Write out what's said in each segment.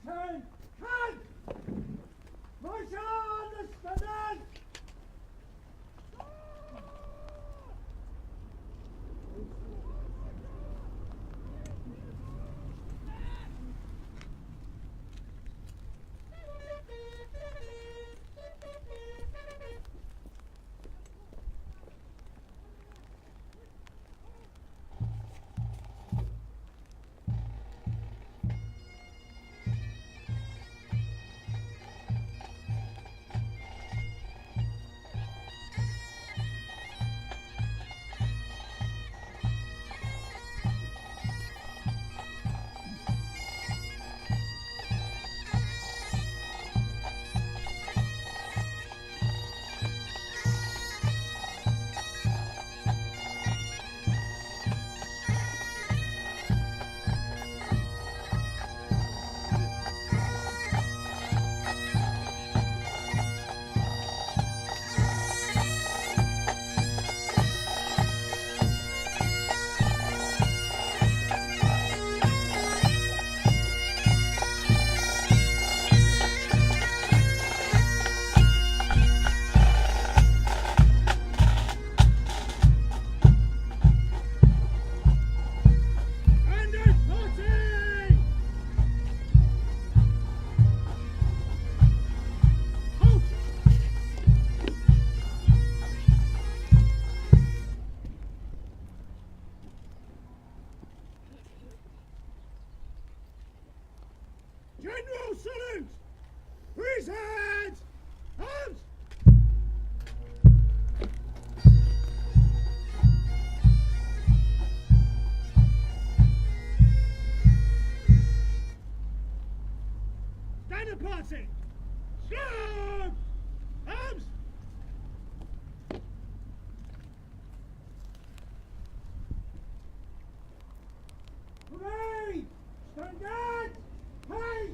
Slapton! Hand! March on, lieutenant! General salute! Present! Arms! Standard party! Slow! Arms! Hooray! Standard! Hey!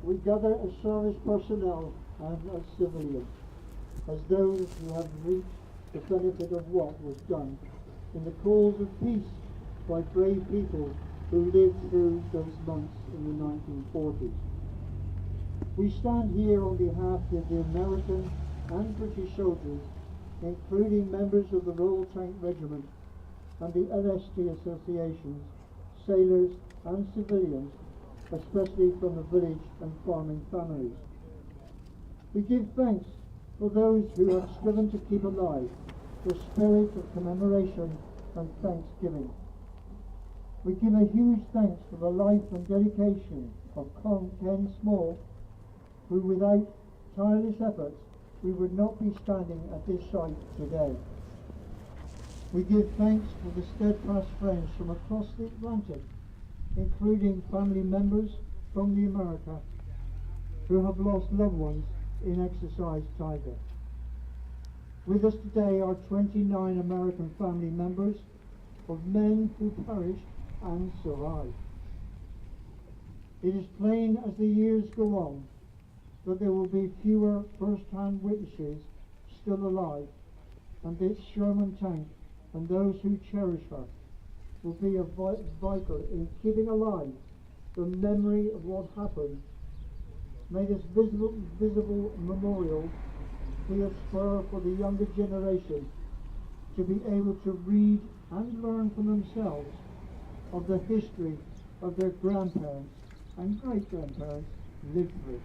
We gather as service personnel and as civilians, as those who have reaped the benefit of what was done in the cause of peace by brave people who lived through those months in the 1940s. We stand here on behalf of the American and British soldiers, including members of the Royal Tank Regiment and the LST associations, sailors and civilians, especially from the village and farming families. We give thanks for those who have striven to keep alive the spirit of commemoration and thanksgiving. We give a huge thanks for the life and dedication of Ken Small, who without tireless efforts we would not be standing at this site today. We give thanks for the steadfast friends from across the Atlantic, including family members from the America who have lost loved ones in Exercise Tiger. With us today are 29 American family members of men who perished and survived. It is plain as the years go on that there will be fewer first-hand witnesses still alive, and this Sherman tank and those who cherish her will be vital in keeping alive the memory of what happened. May this visible memorial be a spur for the younger generation to be able to read and learn for themselves of the history of their grandparents and great-grandparents lived through.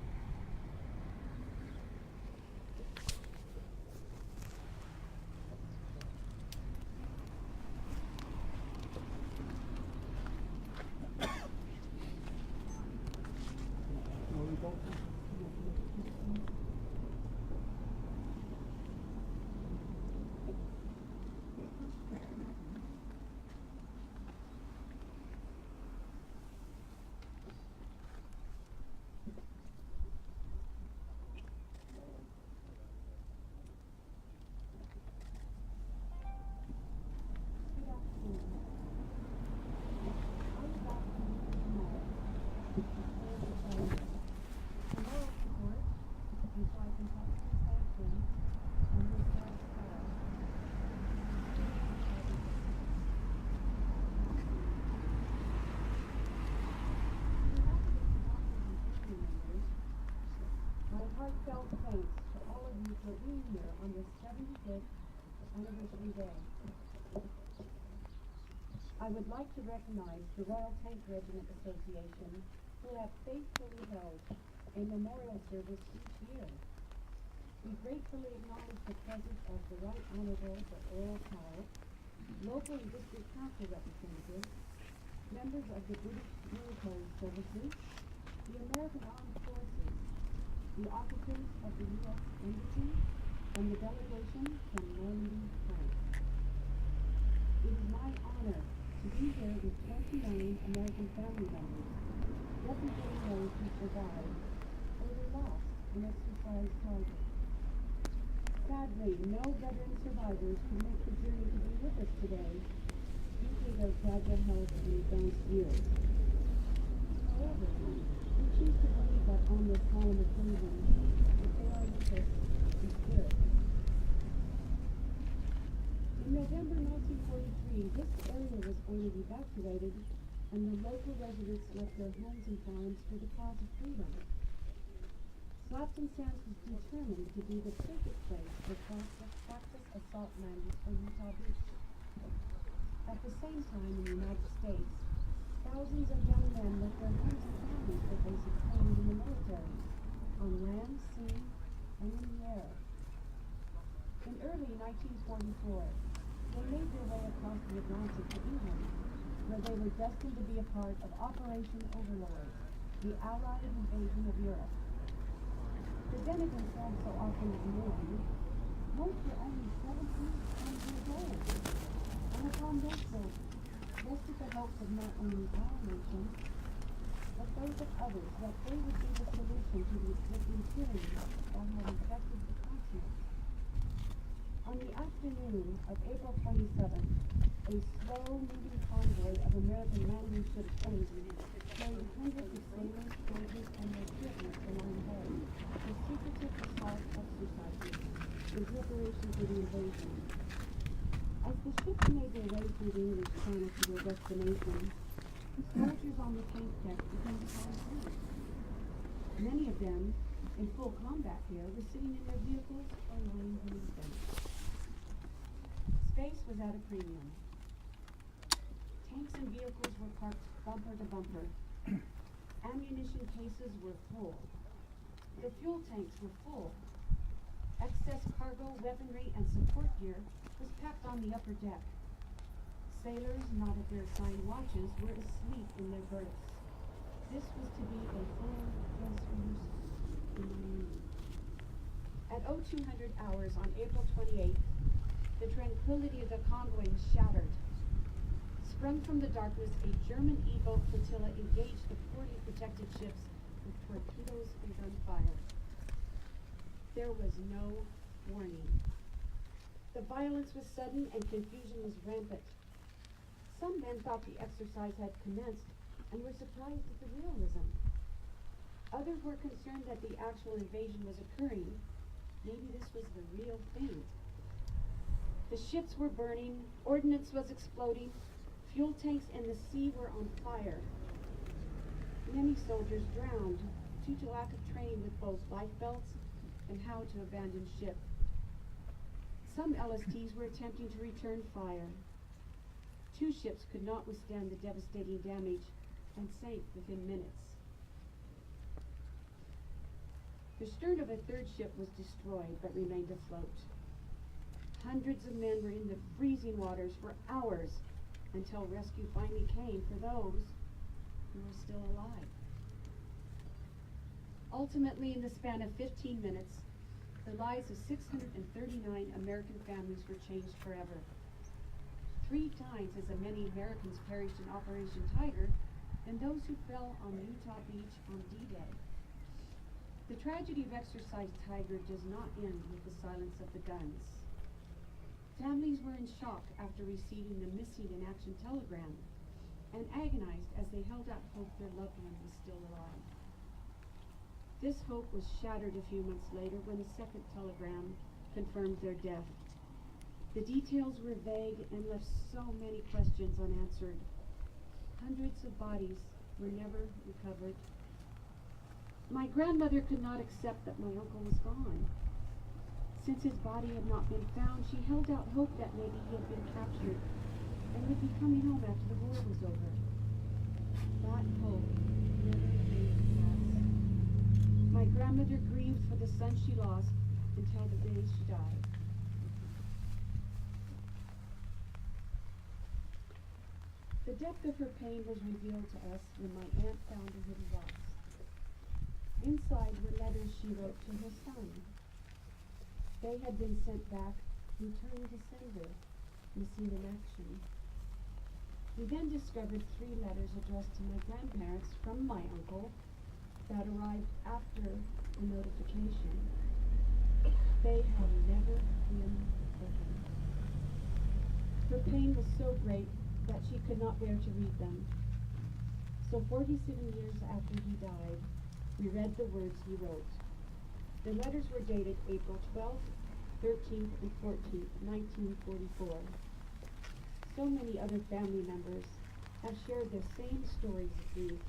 heartfelt thanks to all of you for being here on this 75th anniversary day. I would like to recognize the Royal Tank Regiment Association, who have faithfully held a memorial service each year. We gratefully acknowledge the presence of the Right Honorable the Earl Powell, local and district council representatives, members of the British military services, the American Armed Forces, the officers of the U.S. Embassy, and the delegation from Normandy, France. It is my honor to be here with 29 American family members, representing those who survived or were lost in exercise targets. Sadly, no veteran survivors could make the journey to be with us today due to their fragile health and advanced years. However, we choose to believe that on this solemn occasion, that they are with us in spirit. In November 1943, this area was ordered evacuated, and the local residents left their homes and farms for the cause of freedom. Slapton stands was determined to be the perfect place for practice assault landings from Utah Beach. At the same time, in the United States, thousands of young men left their homes and families for basic training in the military, on land, sea, and in the air. In early 1944, they made their way across the Atlantic to England, where they were destined to be a part of Operation Overlord, the Allied invasion of Europe. Presented themselves so often as men, most were only 17 years old, and upon their shoulders rested the hopes of not only our nation, but those of others, that they would be the solution to the afflicting tyranny that had infected the continent. On the afternoon of April 27th, a slow-moving convoy of American landing ship planes carried hundreds of sailors, soldiers, and their prisoners along board for secretive assault exercises in preparation for the invasion. As the ships made their way through the English Channel to their destination, soldiers on the tank deck began to fall asleep. Many of them, in full combat gear, were sitting in their vehicles or lying in bed. Space was at a premium. Tanks and vehicles were parked bumper to bumper. Ammunition cases were full. The fuel tanks were full. Excess cargo, weaponry, and support gear was packed on the upper deck. Sailors, not at their assigned watches, were asleep in their berths. This was to be a full dress rehearsal in the Navy. At 0200 hours on April 28th, the tranquility of the convoy was shattered. Sprung from the darkness, a German E-boat flotilla engaged the poorly protected ships with torpedoes and gunfire. There was no warning. The violence was sudden and confusion was rampant. Some men thought the exercise had commenced and were surprised at the realism. Others were concerned that the actual invasion was occurring. Maybe this was the real thing. The ships were burning, ordnance was exploding, fuel tanks in the sea were on fire. Many soldiers drowned due to lack of training with both life belts and how to abandon ship. Some LSTs were attempting to return fire. 2 ships could not withstand the devastating damage and sank within minutes. The stern of a 3rd ship was destroyed but remained afloat. Hundreds of men were in the freezing waters for hours until rescue finally came for those who were still alive. Ultimately, in the span of 15 minutes, the lives of 639 American families were changed forever. 3 times as many Americans perished in Operation Tiger than those who fell on Utah Beach on D-Day. The tragedy of Exercise Tiger does not end with the silence of the guns. Families were in shock after receiving the missing in action telegram and agonized as they held out hope their loved one was still alive. This hope was shattered a few months later when a second telegram confirmed their death. The details were vague and left so many questions unanswered. Hundreds of bodies were never recovered. My grandmother could not accept that my uncle was gone. Since his body had not been found, she held out hope that maybe he had been captured and would be coming home after the war was over. That hope never came to pass. My grandmother grieved for the son she lost until the day she died. The depth of her pain was revealed to us when my aunt found a hidden box. Inside were letters she wrote to her son. They had been sent back, returned to sender, missing in action. We then discovered 3 letters addressed to my grandparents from my uncle that arrived after the notification. They had never been opened. Her pain was so great that she could not bear to read them. So 47 years after he died, we read the words he wrote. The letters were dated April 12th, 13th, and 14th, 1944. So many other family members have shared the same stories of grief.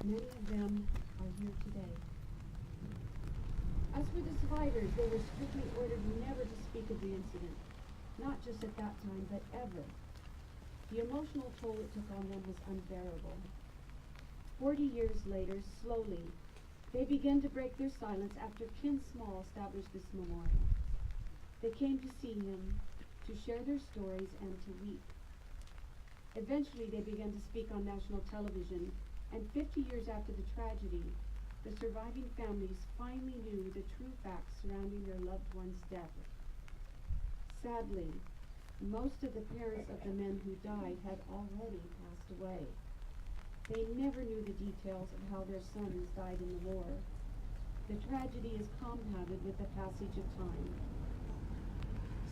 Many of them are here today. As for the survivors, they were strictly ordered never to speak of the incident, not just at that time, but ever. The emotional toll it took on them was unbearable. 40 years later, slowly, they began to break their silence after Ken Small established this memorial. They came to see him, to share their stories, and to weep. Eventually, they began to speak on national television, and 50 years after the tragedy, the surviving families finally knew the true facts surrounding their loved one's death. Sadly, most of the parents of the men who died had already passed away. They never knew the details of how their sons died in the war. The tragedy is compounded with the passage of time.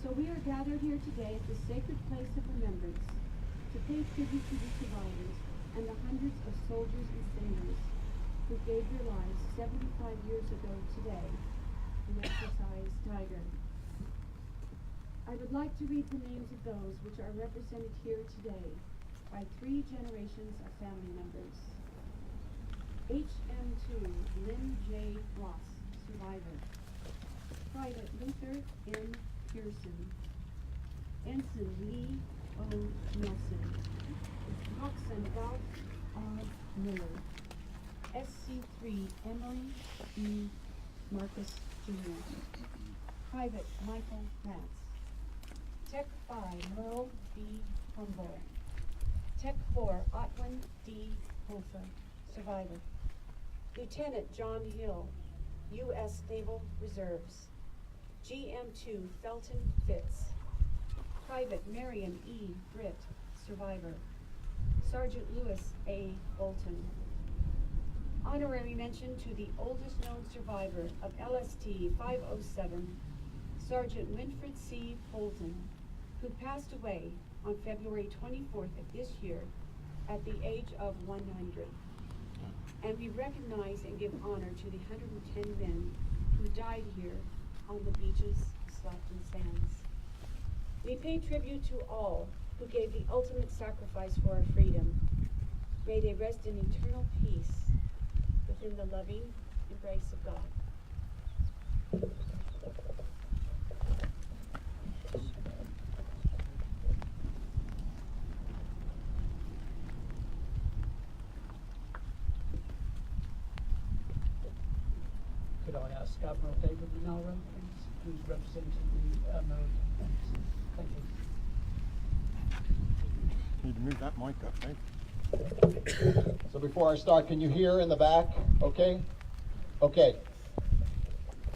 So we are gathered here today at the sacred place of remembrance to pay tribute to the survivors and the hundreds of soldiers and sailors who gave their lives 75 years ago today in Exercise Tiger. I would like to read the names of those which are represented here today by 3 generations of family members. HM2 Lynn J. Ross, survivor. Private Luther N. Pearson. Ensign Lee O. Nelson. Coxswain Ralph R. Miller. SC3 Emily E. Marcus Jr. Private Michael Rance. Tech 5 Merle B. Humboldt. Tech 4 Otwin D. Hofer, survivor. Lieutenant John Hill, U.S. Naval Reserves. GM2 Felton Fitz. Private Marion E. Britt, survivor. Sergeant Lewis A. Bolton. Honorary mention to the oldest known survivor of LST 507, Sergeant Winfred C. Bolton, who passed away on February 24th of this year at the age of 100. And we recognize and give honor to the 110 men who died here on the beaches of Slapton Sands. We pay tribute to all who gave the ultimate sacrifice for our freedom. May they rest in eternal peace within the loving embrace of God. Could I ask Admiral David Renaro, please, who's representing the American Embassy? Thank you. Need to move that mic up, Dave. So before I start, can you hear in the back? Okay? Okay.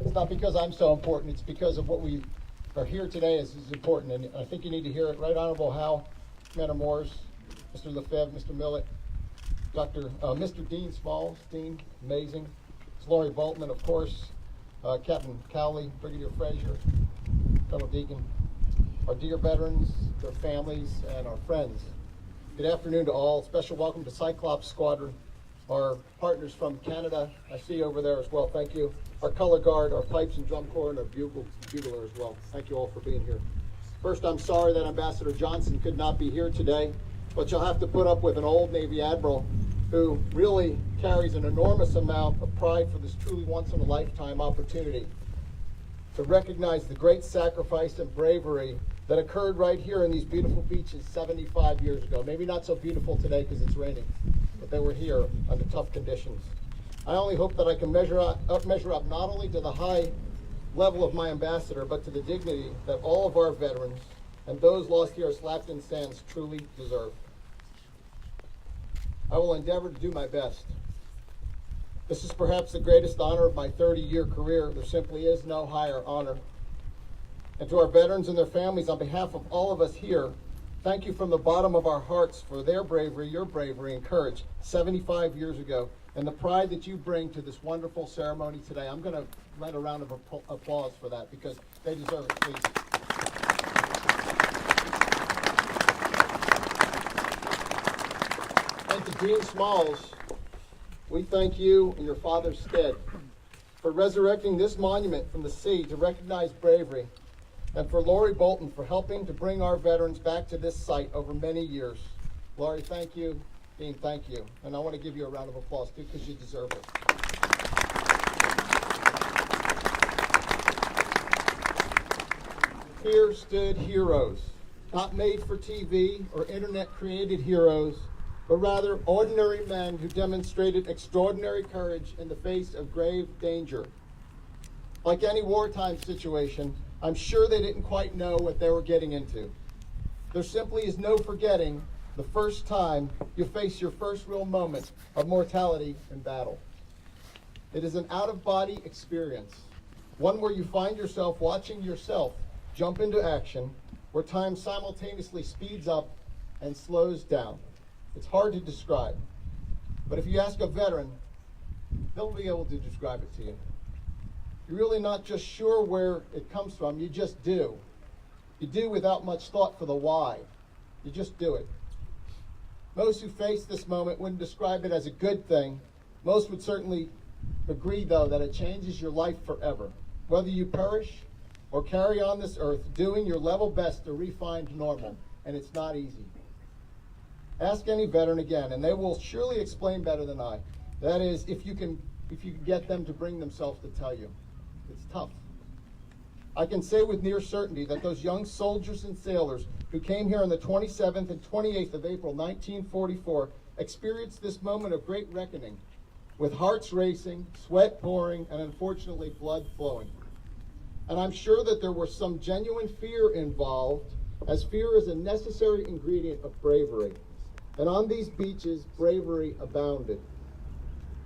It's not because I'm so important, it's because of what we are here today is important, and I think you need to hear it. Right Honorable Hal, Commander Morris, Mr. Lefebvre, Mr. Millett, Mr. Dean Smalls, Dean, amazing. It's Laurie Boltman, of course, Captain Cowley, Brigadier Frazier, fellow Deacon, our dear veterans, their families, and our friends. Good afternoon to all. Special welcome to Cyclops Squadron, our partners from Canada. I see you over there as well. Thank you. Our color guard, our pipes and drum corps, and our bugler as well. Thank you all for being here. First, I'm sorry that Ambassador Johnson could not be here today, but you'll have to put up with an old Navy Admiral who really carries an enormous amount of pride for this truly once-in-a-lifetime opportunity to recognize the great sacrifice and bravery that occurred right here in these beautiful beaches 75 years ago. Maybe not so beautiful today because it's raining, but they were here under tough conditions. I only hope that I can measure up not only to the high level of my ambassador, but to the dignity that all of our veterans and those lost here at Slapton Sands truly deserve. I will endeavor to do my best. This is perhaps the greatest honor of my 30-year career. There simply is no higher honor. And to our veterans and their families, on behalf of all of us here, thank you from the bottom of our hearts for their bravery, your bravery and courage 75 years ago, and the pride that you bring to this wonderful ceremony today. I'm going to let a round of applause for that because they deserve it, please. And to Dean Smalls, we thank you in your father's stead for resurrecting this monument from the sea to recognize bravery, and for Lori Bolton for helping to bring our veterans back to this site over many years. Lori, thank you. Dean, thank you. And I want to give you a round of applause too because you deserve it. Here stood heroes, not made for TV or internet created heroes, but rather ordinary men who demonstrated extraordinary courage in the face of grave danger. Like any wartime situation, I'm sure they didn't quite know what they were getting into. There simply is no forgetting the first time you face your first real moment of mortality in battle. It is an out-of-body experience, one where you find yourself watching yourself jump into action, where time simultaneously speeds up and slows down. It's hard to describe, but if you ask a veteran, they'll be able to describe it to you. You're really not just sure where it comes from, you just do. You do without much thought for the why. You just do it. Most who face this moment wouldn't describe it as a good thing. Most would certainly agree, though, that it changes your life forever. Whether you perish or carry on this earth, doing your level best to re-find normal, and it's not easy. Ask any veteran again, and they will surely explain better than I. That is, if you can get them to bring themselves to tell you. It's tough. I can say with near certainty that those young soldiers and sailors who came here on the 27th and 28th of April, 1944, experienced this moment of great reckoning, with hearts racing, sweat pouring, and unfortunately blood flowing. And I'm sure that there was some genuine fear involved, as fear is a necessary ingredient of bravery. And on these beaches, bravery abounded.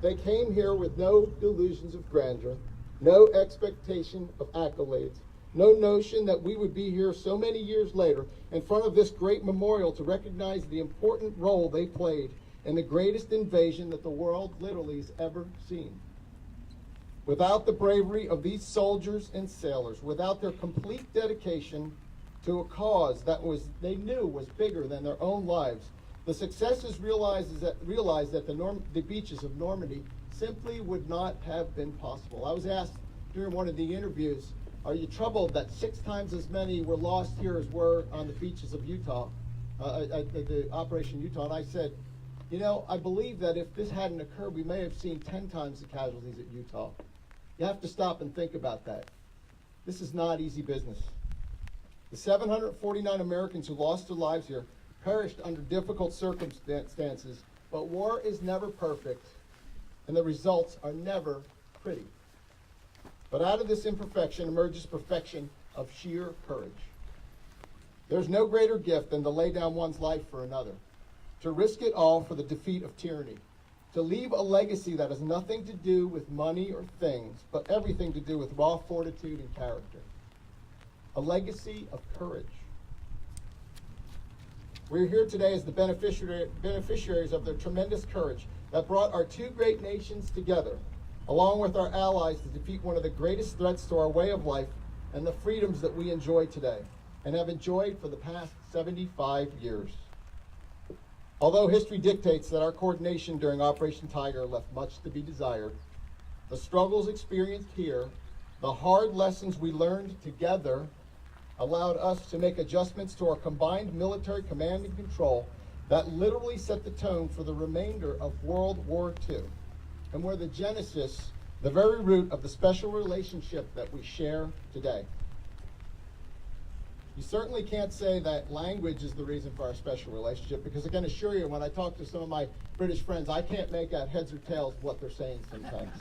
They came here with no delusions of grandeur, no expectation of accolades, no notion that we would be here so many years later in front of this great memorial to recognize the important role they played in the greatest invasion that the world literally has ever seen. Without the bravery of these soldiers and sailors, without their complete dedication to a cause that they knew was bigger than their own lives, the successes realized that the beaches of Normandy simply would not have been possible. I was asked during one of the interviews, are you troubled that 6 times as many were lost here as were on the beaches of Utah, at the Operation Utah? And I said, you know, I believe that if this hadn't occurred, we may have seen 10 times the casualties at Utah. You have to stop and think about that. This is not easy business. The 749 Americans who lost their lives here perished under difficult circumstances, but war is never perfect, and the results are never pretty. But out of this imperfection emerges perfection of sheer courage. There's no greater gift than to lay down one's life for another, to risk it all for the defeat of tyranny, to leave a legacy that has nothing to do with money or things, but everything to do with raw fortitude and character. A legacy of courage. We're here today as the beneficiaries of their tremendous courage that brought our 2 great nations together, along with our allies, to defeat one of the greatest threats to our way of life and the freedoms that we enjoy today, and have enjoyed for the past 75 years. Although history dictates that our coordination during Operation Tiger left much to be desired, the struggles experienced here, the hard lessons we learned together, allowed us to make adjustments to our combined military command and control that literally set the tone for the remainder of World War II, and were the genesis, the very root of the special relationship that we share today. You certainly can't say that language is the reason for our special relationship, because I can assure you, when I talk to some of my British friends, I can't make out heads or tails what they're saying sometimes.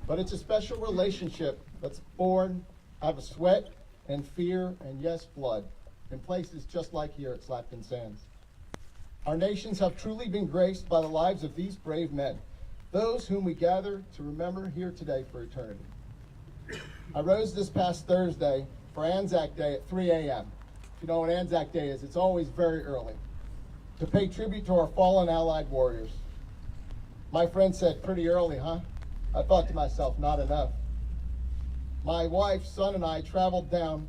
But it's a special relationship that's born out of sweat and fear and, yes, blood, in places just like here at Slapton Sands. Our nations have truly been graced by the lives of these brave men, those whom we gather to remember here today for eternity. I rose this past Thursday for Anzac Day at 3 a.m. If you know what Anzac Day is, it's always very early, to pay tribute to our fallen Allied warriors. My friend said, "Pretty early, huh?" I thought to myself, not enough. My wife, son, and I traveled down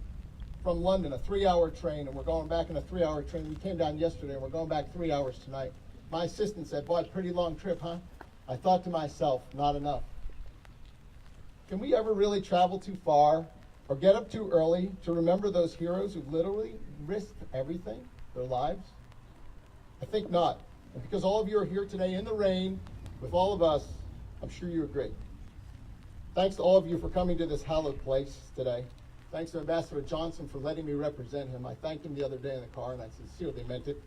from London, a 3-hour train, and we're going back in a 3-hour train. We came down yesterday, and we're going back 3 hours tonight. My assistant said, "Boy, pretty long trip, huh?" I thought to myself, not enough. Can we ever really travel too far or get up too early to remember those heroes who literally risked everything, their lives? I think not. And because all of you are here today in the rain with all of us, I'm sure you agree. Thanks to all of you for coming to this hallowed place today. Thanks to Ambassador Johnson for letting me represent him. I thanked him the other day in the car, and I sincerely meant it.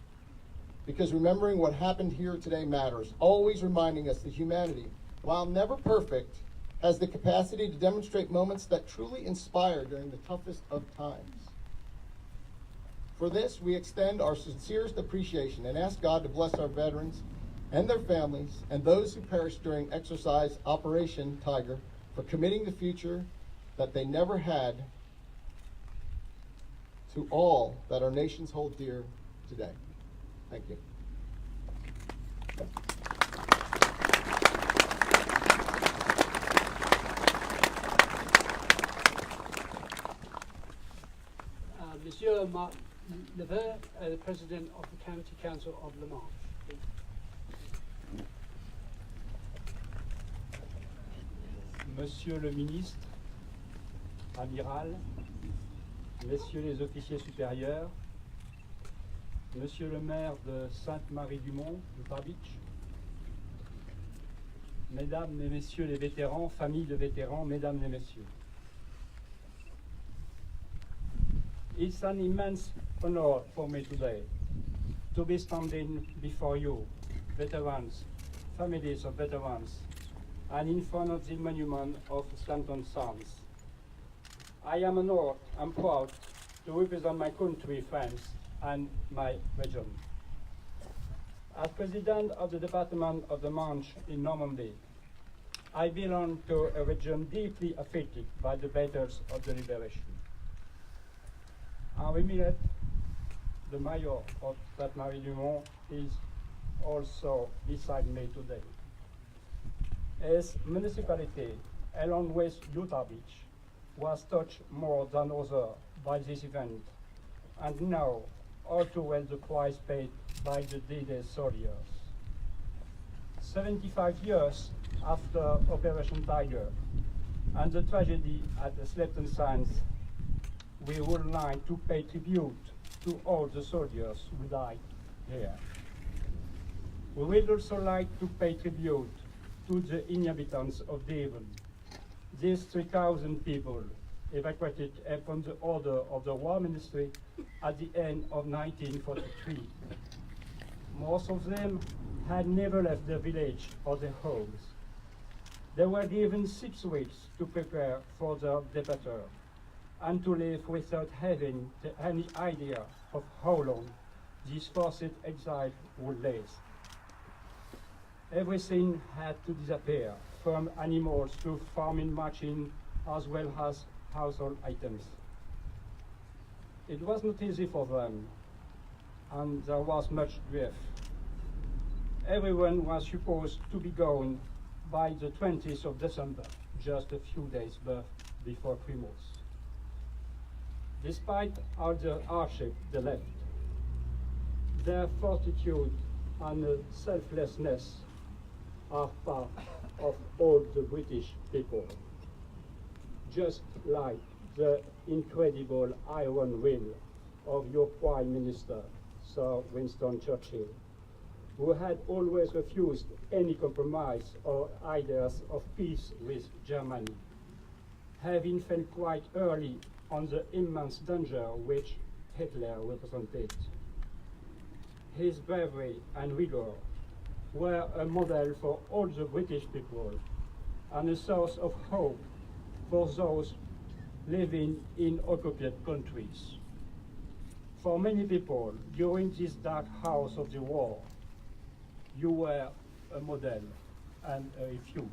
Because remembering what happened here today matters, always reminding us that humanity, while never perfect, has the capacity to demonstrate moments that truly inspire during the toughest of times. For this, we extend our sincerest appreciation and ask God to bless our veterans and their families and those who perished during exercise Operation Tiger for committing the future that they never had to all that our nations hold dear today. Thank you. Monsieur Marc Leveux, the President of the County Council of Le Mans. Monsieur le ministre, amiral, messieurs les officiers supérieurs, monsieur le maire de Sainte-Marie-du-Mont, de Barbich, mesdames et messieurs les vétérans, familles de vétérans, mesdames et messieurs. It's an immense honor for me today to be standing before you, veterans, families of veterans, and in front of the monument of Slapton Sands. I am honored and proud to represent my country, France, and my region. As President of the Department of the Manche in Normandy, I belong to a region deeply affected by the battles of the liberation. Henri Millet, the mayor of Sainte-Marie-du-Mont, is also beside me today. As municipality, along with Utah Beach, was touched more than others by this event, and now all too well the price paid by the D-Day soldiers. 75 years after Operation Tiger and the tragedy at the Slapton Sands, we would like to pay tribute to all the soldiers who died here. We would also like to pay tribute to the inhabitants of Devon. These 3,000 people evacuated upon the order of the War Ministry at the end of 1943. Most of them had never left their village or their homes. They were given 6 weeks to prepare for their departure and to live without having any idea of how long this forced exile would last. Everything had to disappear, from animals to farming machines, as well as household items. It was not easy for them, and there was much grief. Everyone was supposed to be gone by the 20th of December, just a few days before Christmas. Despite all the hardship they left, their fortitude and selflessness are part of all the British people, just like the incredible iron will of your Prime Minister, Sir Winston Churchill, who had always refused any compromise or ideas of peace with Germany, having felt quite early on the immense danger which Hitler represented. His bravery and rigor were a model for all the British people and a source of hope for those living in occupied countries. For many people, during this dark hours of the war, you were a model and a refuge.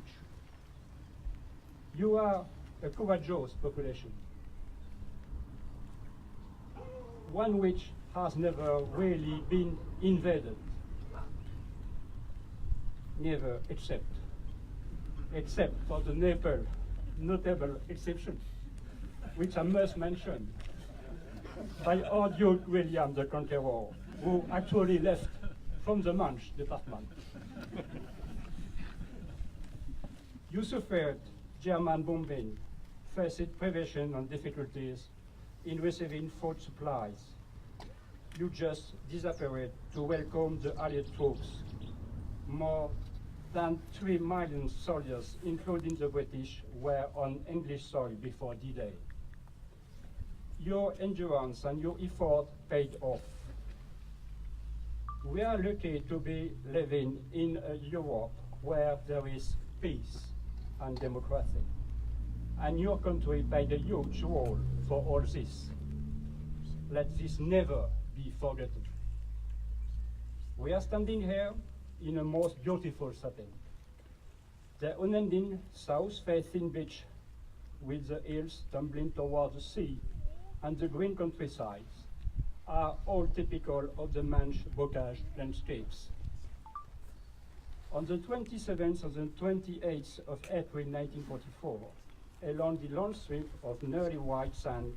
You are a courageous population, one which has never really been invaded, never except for the notable exception, which I must mention, by our Duke William the Conqueror, who actually left from the Manche department. You suffered German bombing, faced privation and difficulties in receiving food supplies. You just disappeared to welcome the Allied troops. More than 3 million soldiers, including the British, were on English soil before D-Day. Your endurance and your effort paid off. We are lucky to be living in a Europe where there is peace and democracy. And your country played a huge role for all this. Let this never be forgotten. We are standing here in a most beautiful setting. The unending south-facing beach with the hills tumbling toward the sea and the green countrysides are all typical of the Manche bocage landscapes. On the 27th and the 28th of April 1944, along the long strip of nearly white sand,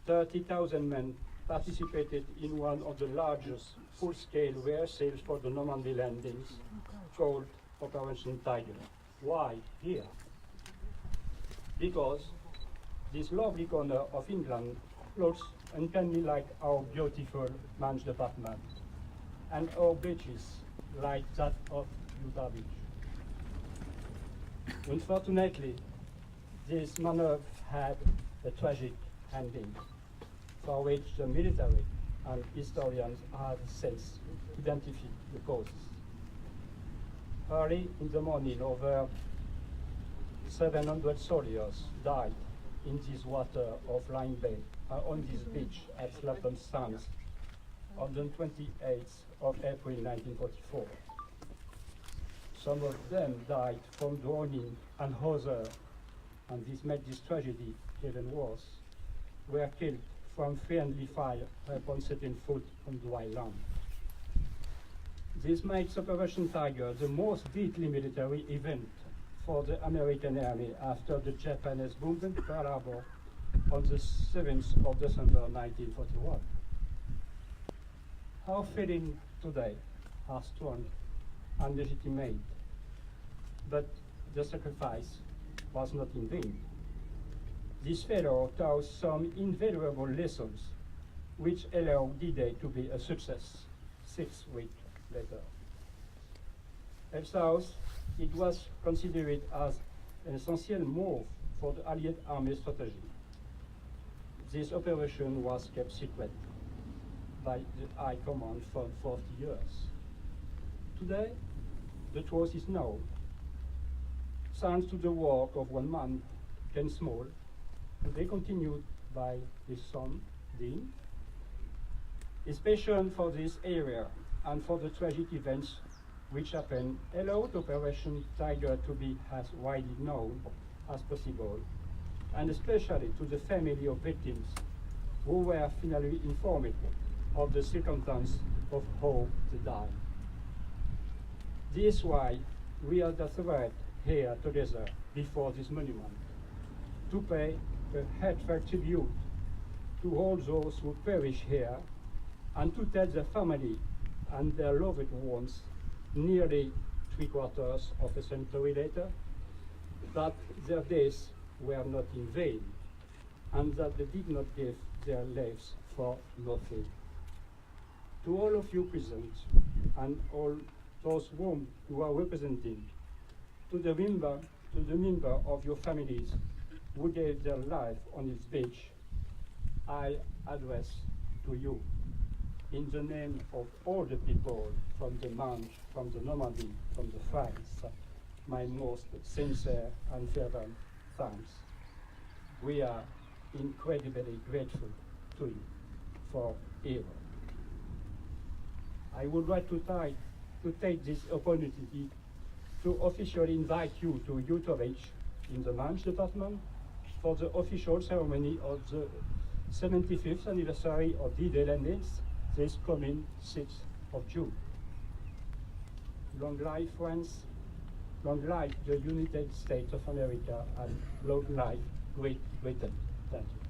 30,000 men participated in one of the largest full-scale rehearsals for the Normandy landings, called Operation Tiger. Why here? Because this lovely corner of England looks uncannily like our beautiful Manche department, and our beaches like that of Utah Beach. Unfortunately, this maneuver had a tragic ending, for which the military and historians have since identified the causes. Early in the morning, over 700 soldiers died in this water of Line Bay, on this beach at Slapton Sands on the 28th of April 1944. Some of them died from drowning, and others, and this made this tragedy even worse, were killed from friendly fire upon setting foot on dry land. This makes Operation Tiger the most deadly military event for the American Army after the Japanese bombing Pearl Harbor on the 7th of December 1941. Our feelings today are strong and legitimate, but the sacrifice was not in vain. This failure taught some invaluable lessons which allowed D-Day to be a success 6 weeks later. At South, it was considered as an essential move for the Allied army strategy. This operation was kept secret by the High Command for 40 years. Today, the truth is known. Thanks to the work of one man, Ken Small, and they continued by his son, Dean. His passion for this area and for the tragic events which happened allowed Operation Tiger to be as widely known as possible, and especially to the family of victims who were finally informed of the circumstance of how they died. This is why we are gathered here together before this monument, to pay a heartfelt tribute to all those who perish here, and to tell their family and their loved ones nearly 3/4 of a century later that their days were not in vain, and that they did not give their lives for nothing. To all of you present and all those whom you are representing, to the member of your families who gave their life on this beach, I address to you, in the name of all the people from the Manche, from the Normandy, from the France, my most sincere and fervent thanks. We are incredibly grateful to you forever. I would like to take this opportunity to officially invite you to Utrecht in the Manche department for the official ceremony of the 75th anniversary of D-Day landings this coming 6th of June. Long life France, long life the United States of America, and long life Great Britain. Thank you.